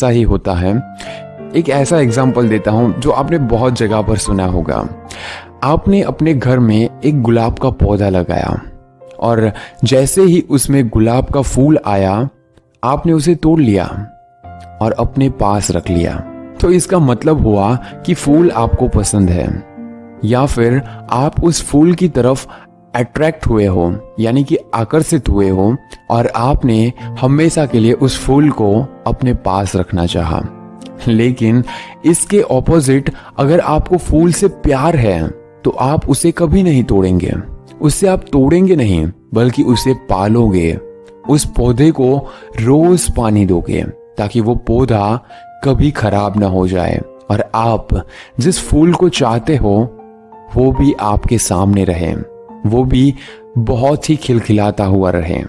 ऐसा ही होता है। एक ऐसा एग्जाम्पल देता हूँ जो आपने बहुत जगह पर सुना होगा। आपने अपने घर में एक गुलाब का पौधा लगाया और जैसे ही उसमें गुलाब का फूल आया आपने उसे तोड़ लिया और अपने पास रख लिया। तो इसका मतलब हुआ कि फूल आपको पसंद है, या फिर आप उस फूल की तरफ अट्रैक्ट हुए हो, यानी कि आकर्षित हुए हो और आपने हमेशा के लिए उस फूल को अपने पास रखना चाहा। लेकिन इसके ऑपोजिट, अगर आपको फूल से प्यार है तो आप उसे कभी नहीं तोड़ेंगे। उससे आप तोड़ेंगे नहीं, बल्कि उसे पालोगे। उस पौधे को रोज पानी दोगे ताकि वो पौधा कभी खराब ना हो जाए और आप जिस फूल को चाहते हो वो भी आपके सामने रहे, वो भी बहुत ही खिलखिलाता हुआ रहे।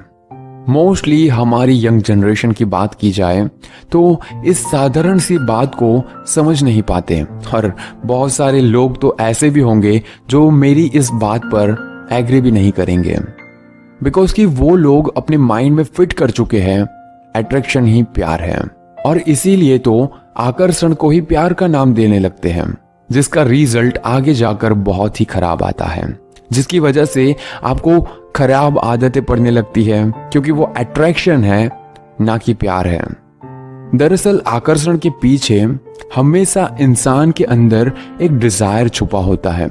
मोस्टली हमारी यंग जनरेशन की बात की जाए तो इस साधारण सी बात को समझ नहीं पाते, और बहुत सारे लोग तो ऐसे भी होंगे जो मेरी इस बात पर एग्री भी नहीं करेंगे, बिकॉज कि वो लोग अपने माइंड में फिट कर चुके हैं अट्रैक्शन ही प्यार है, और इसीलिए तो आकर्षण को ही प्यार का नाम देने लगते हैं, जिसका रिजल्ट आगे जाकर बहुत ही खराब आता है, जिसकी वजह से आपको खराब आदतें पड़ने लगती है, क्योंकि वो अट्रैक्शन है ना कि प्यार है। दरअसल आकर्षण के पीछे हमेशा इंसान के अंदर एक डिजायर छुपा होता है,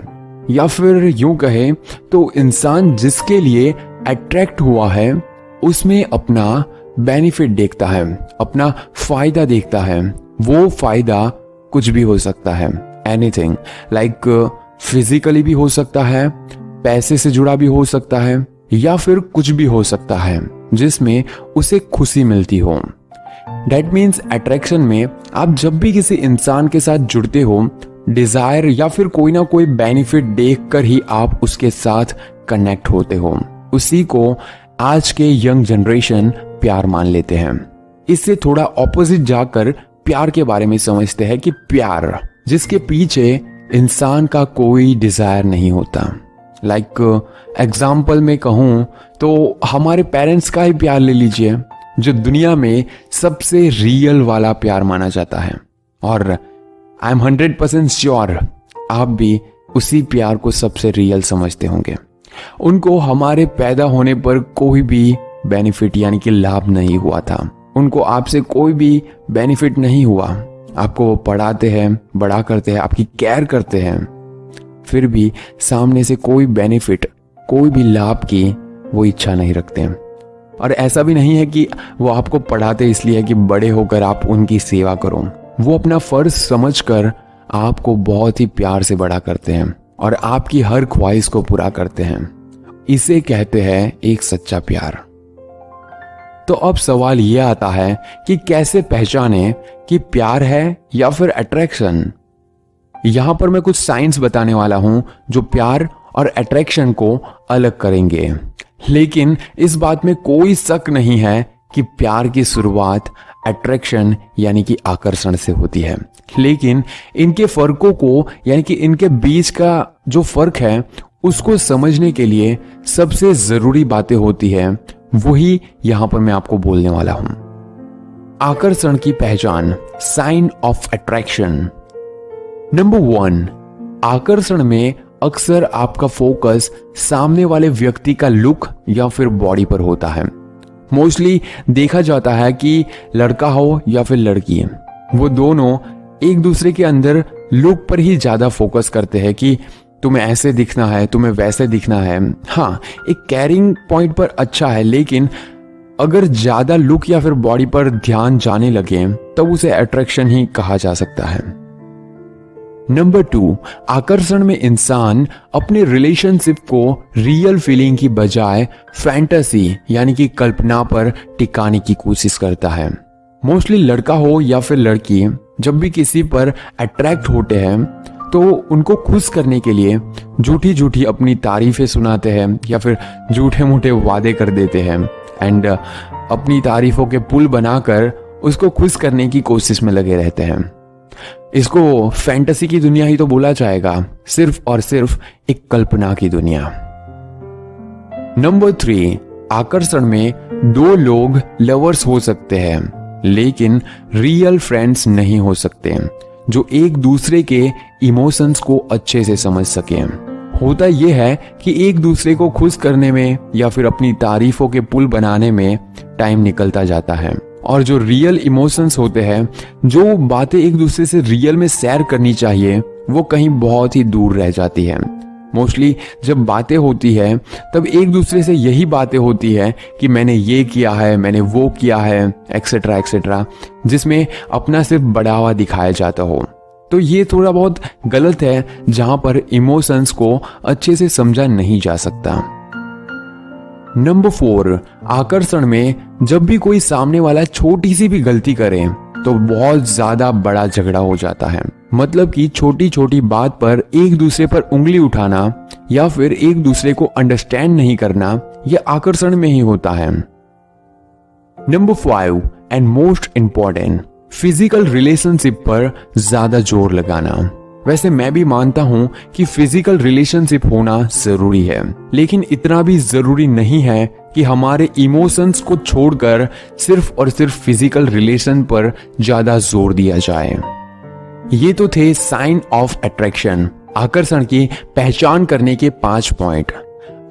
या फिर यूं कहे तो इंसान जिसके लिए अट्रैक्ट हुआ है उसमें अपना बेनिफिट देखता है, अपना फायदा देखता है। वो फायदा कुछ भी हो सकता है, एनीथिंग, लाइक फिजिकली भी हो सकता है, पैसे से जुड़ा भी हो सकता है, या फिर कुछ भी हो सकता है जिसमें उसे खुशी मिलती हो। That means अट्रैक्शन में आप जब भी किसी इंसान के साथ जुड़ते हो, डिजायर या फिर कोई ना कोई बेनिफिट देखकर ही आप उसके साथ कनेक्ट होते हो। उसी को आज के यंग जनरेशन प्यार मान लेते हैं। इससे थोड़ा ऑपोजिट जाकर प्यार के बारे में समझते हैं कि प्यार जिसके पीछे इंसान का कोई डिजायर नहीं होता। लाइक एग्जाम्पल में कहूं तो हमारे पेरेंट्स का ही प्यार ले लीजिए, जो दुनिया में सबसे रियल वाला प्यार माना जाता है, और आई एम 100% श्योर आप भी उसी प्यार को सबसे रियल समझते होंगे। उनको हमारे पैदा होने पर कोई भी बेनिफिट यानी कि लाभ नहीं हुआ था, उनको आपसे कोई भी बेनिफिट नहीं हुआ। आपको वो पढ़ाते हैं, बड़ा करते हैं, आपकी केयर करते हैं, फिर भी सामने से कोई बेनिफिट, कोई भी लाभ की वो इच्छा नहीं रखते हैं। और ऐसा भी नहीं है कि वो आपको पढ़ाते इसलिए कि बड़े होकर आप उनकी सेवा करो। वो अपना फर्ज समझकर आपको बहुत ही प्यार से बड़ा करते हैं और आपकी हर ख्वाहिश को पूरा करते हैं। इसे कहते हैं एक सच्चा प्यार। तो अब सवाल ये आता है कि कैसे पहचाने कि प्यार है या फिर अट्रैक्शन। यहां पर मैं कुछ साइंस बताने वाला हूं जो प्यार और अट्रैक्शन को अलग करेंगे। लेकिन इस बात में कोई शक नहीं है कि प्यार की शुरुआत अट्रैक्शन यानी कि आकर्षण से होती है। लेकिन इनके फर्कों को, यानी कि इनके बीच का जो फर्क है उसको समझने के लिए सबसे जरूरी बातें होती है, वही यहां पर मैं आपको बोलने वाला हूं। आकर्षण की पहचान, साइन ऑफ अट्रैक्शन। नंबर 1, आकर्षण में अक्सर आपका फोकस सामने वाले व्यक्ति का लुक या फिर बॉडी पर होता है। मोस्टली देखा जाता है कि लड़का हो या फिर लड़की, वो दोनों एक दूसरे के अंदर लुक पर ही ज्यादा फोकस करते हैं कि तुम्हें ऐसे दिखना है, तुम्हें वैसे दिखना है। हाँ, एक कैरिंग पॉइंट पर अच्छा है, लेकिन अगर ज्यादा लुक या फिर बॉडी पर ध्यान जाने लगे तब उसे अट्रैक्शन ही कहा जा सकता है। नंबर 2, आकर्षण में इंसान अपने रिलेशनशिप को रियल फीलिंग की बजाय फैंटेसी यानी कि कल्पना पर टिकाने की कोशिश करता है। मोस्टली लड़का हो या फिर लड़की जब भी किसी पर अट्रैक्ट होते हैं तो उनको खुश करने के लिए झूठी झूठी अपनी तारीफें सुनाते हैं या फिर झूठे मूठे वादे कर देते हैं एंड अपनी तारीफों के पुल बनाकर उसको खुश करने की कोशिश में लगे रहते हैं। इसको फैंटेसी की दुनिया ही तो बोला जाएगा, सिर्फ और सिर्फ एक कल्पना की दुनिया। नंबर 3, आकर्षण में 2 लोग लवर्स हो सकते हैं, लेकिन रियल फ्रेंड्स नहीं हो सकते जो एक दूसरे के इमोशंस को अच्छे से समझ सके। होता यह है कि एक दूसरे को खुश करने में या फिर अपनी तारीफों के पुल बनाने में टाइम निकलता जाता है, और जो रियल इमोशंस होते हैं, जो बातें एक दूसरे से रियल में शेयर करनी चाहिए, वो कहीं बहुत ही दूर रह जाती है। मोस्टली जब बातें होती है तब एक दूसरे से यही बातें होती है कि मैंने ये किया है, मैंने वो किया है, एक्सेट्रा एक्सेट्रा, जिसमें अपना सिर्फ बढ़ावा दिखाया जाता हो। तो ये थोड़ा बहुत गलत है, जहां पर इमोशंस को अच्छे से समझा नहीं जा सकता। नंबर 4, आकर्षण में जब भी कोई सामने वाला छोटी सी भी गलती करे तो बहुत ज्यादा बड़ा झगड़ा हो जाता है। मतलब कि छोटी छोटी बात पर एक दूसरे पर उंगली उठाना या फिर एक दूसरे को अंडरस्टैंड नहीं करना, यह आकर्षण में ही होता है। Number 5 and most important, physical relationship पर ज्यादा जोर लगाना। वैसे मैं भी मानता हूं कि फिजिकल रिलेशनशिप होना जरूरी है, लेकिन इतना भी जरूरी नहीं है कि हमारे इमोशंस को छोड़कर सिर्फ और सिर्फ फिजिकल रिलेशन पर ज्यादा जोर दिया जाए। ये तो थे साइन ऑफ अट्रैक्शन, आकर्षण की पहचान करने के 5 पॉइंट।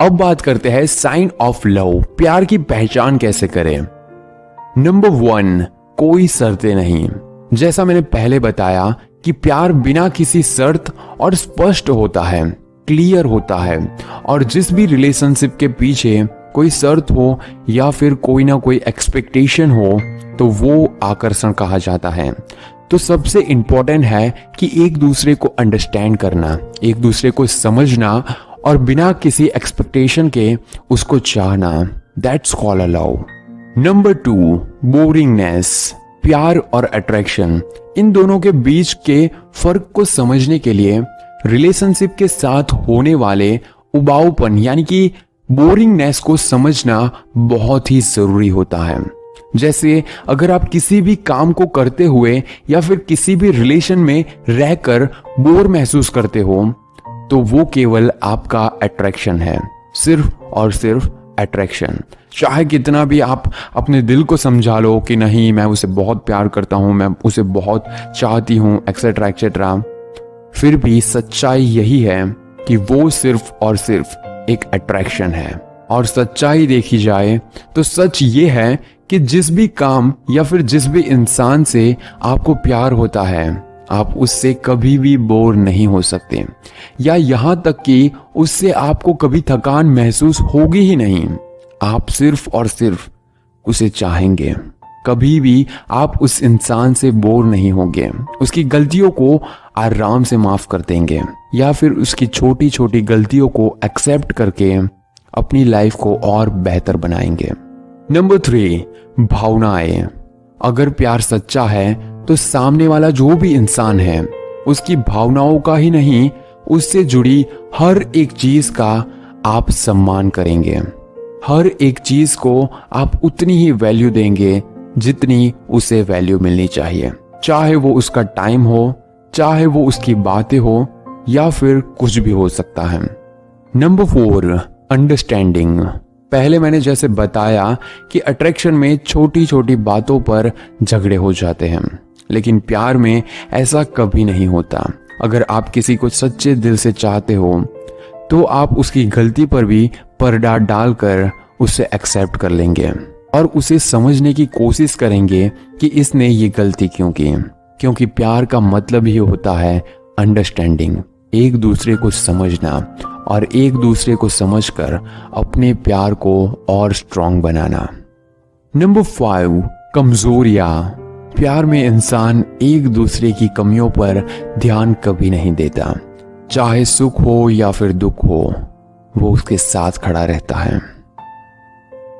अब बात करते हैं साइन ऑफ लव, प्यार की पहचान कैसे करें। नंबर 1, कोई शर्तें नहीं। जैसा मैंने पहले बताया कि प्यार बिना किसी शर्त और स्पष्ट होता है, क्लियर होता है, और जिस भी रिलेशनशिप के पीछे कोई शर्त हो या फिर कोई ना कोई एक्सपेक्टेशन हो तो वो आकर्षण कहा जाता है। तो सबसे इंपॉर्टेंट है कि एक दूसरे को अंडरस्टैंड करना, एक दूसरे को समझना और बिना किसी एक्सपेक्टेशन के उसको चाहना, that's called a love. Number 2, boringness. प्यार और अट्रैक्शन, इन दोनों के बीच के फर्क को समझने के लिए रिलेशनशिप के साथ होने वाले उबाऊपन यानी कि बोरिंगनेस को समझना बहुत ही जरूरी होता है। जैसे अगर आप किसी भी काम को करते हुए या फिर किसी भी रिलेशन में रहकर बोर महसूस करते हो तो वो केवल आपका अट्रैक्शन है, सिर्फ और सिर्फ अट्रैक्शन। चाहे कितना भी आप अपने दिल को समझा लो कि नहीं मैं उसे बहुत प्यार करता हूं, मैं उसे बहुत चाहती हूं, एक्सेट्रा एक्सेट्रा, फिर भी सच्चाई यही है कि वो सिर्फ और सिर्फ एक अट्रैक्शन है। और सच्चाई देखी जाए तो सच ये है कि जिस भी काम या फिर जिस भी इंसान से आपको प्यार होता है, आप उससे कभी भी बोर नहीं हो सकते, या यहां तक कि उससे आपको कभी थकान महसूस होगी ही नहीं। आप सिर्फ और सिर्फ उसे चाहेंगे, कभी भी आप उस इंसान से बोर नहीं होंगे, उसकी गलतियों को आराम से माफ कर देंगे या फिर उसकी छोटी छोटी गलतियों को एक्सेप्ट करके अपनी लाइफ को और बेहतर बनाएंगे। नंबर 3, भावनाएं। अगर प्यार सच्चा है तो सामने वाला जो भी इंसान है उसकी भावनाओं का ही नहीं, उससे जुड़ी हर एक चीज का आप सम्मान करेंगे, हर एक चीज को आप उतनी ही वैल्यू देंगे जितनी उसे वैल्यू मिलनी चाहिए, चाहे वो उसका टाइम हो, चाहे वो उसकी बातें हो, या फिर कुछ भी हो सकता है। Number 4, understanding. पहले मैंने जैसे बताया कि अट्रैक्शन में छोटी छोटी बातों पर झगड़े हो जाते हैं, लेकिन प्यार में ऐसा कभी नहीं होता। अगर आप किसी को सच्चे दिल से चाहते हो तो आप उसकी गलती पर भी पर्दा डालकर उसे एक्सेप्ट कर लेंगे और उसे समझने की कोशिश करेंगे कि इसने ये गलती क्यों की, क्योंकि प्यार का मतलब ही होता है अंडरस्टैंडिंग, एक दूसरे को समझना और एक दूसरे को समझकर अपने प्यार को और स्ट्रॉन्ग बनाना। नंबर 5, कमजोरियां। प्यार में इंसान एक दूसरे की कमियों पर ध्यान कभी नहीं देता, चाहे सुख हो या फिर दुख हो, वो उसके साथ खड़ा रहता है।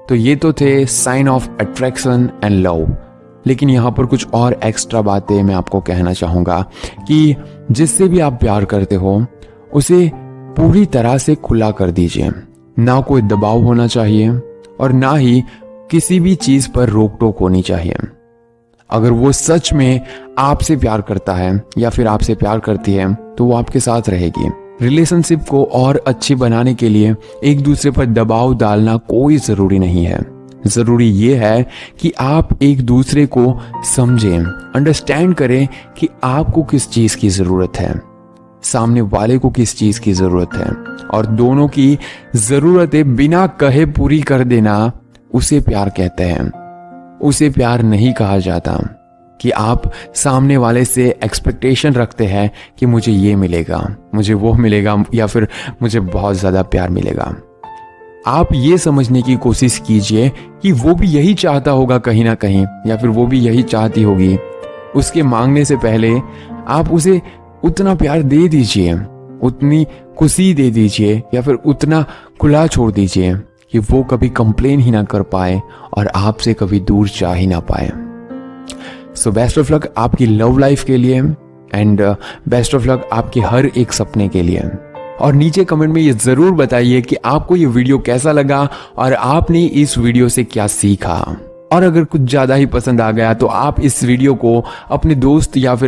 तो ये तो थे sign of attraction and love, लेकिन यहां पर कुछ और एक्स्ट्रा बातें मैं आपको कहना चाहूंगा कि जिससे भी आप प्यार करते हो उसे पूरी तरह से खुला कर दीजिए, ना कोई दबाव होना चाहिए और ना ही किसी भी चीज पर रोक टोक होनी चाहिए। अगर वो सच में आपसे प्यार करता है या फिर आपसे प्यार करती है तो वो आपके साथ रहेगी। रिलेशनशिप को और अच्छी बनाने के लिए एक दूसरे पर दबाव डालना कोई जरूरी नहीं है। ज़रूरी ये है कि आप एक दूसरे को समझें, अंडरस्टैंड करें कि आपको किस चीज़ की ज़रूरत है, सामने वाले को किस चीज़ की ज़रूरत है, और दोनों की ज़रूरतें बिना कहे पूरी कर देना उसे प्यार कहते हैं। उसे प्यार नहीं कहा जाता कि आप सामने वाले से एक्सपेक्टेशन रखते हैं कि मुझे ये मिलेगा, मुझे वो मिलेगा, या फिर मुझे बहुत ज़्यादा प्यार मिलेगा। आप ये समझने की कोशिश कीजिए कि वो भी यही चाहता होगा कहीं ना कहीं, या फिर वो भी यही चाहती होगी। उसके मांगने से पहले आप उसे उतना प्यार दे दीजिए, उतनी खुशी दे दीजिए, या फिर उतना खुला छोड़ दीजिए कि वो कभी कंप्लेन ही ना कर पाए और आपसे कभी दूर जा ही ना पाए। सो बेस्ट ऑफ लक आपकी लव लाइफ के लिए, एंड बेस्ट ऑफ लक आपके हर एक सपने के लिए। और नीचे कमेंट में ये ज़रूर बताइए कि आपको ये वीडियो कैसा लगा और आपने इस वीडियो से क्या सीखा। और अगर कुछ ज़्यादा ही पसंद आ गया तो आप इस वीडियो को अपने दोस्त या फिर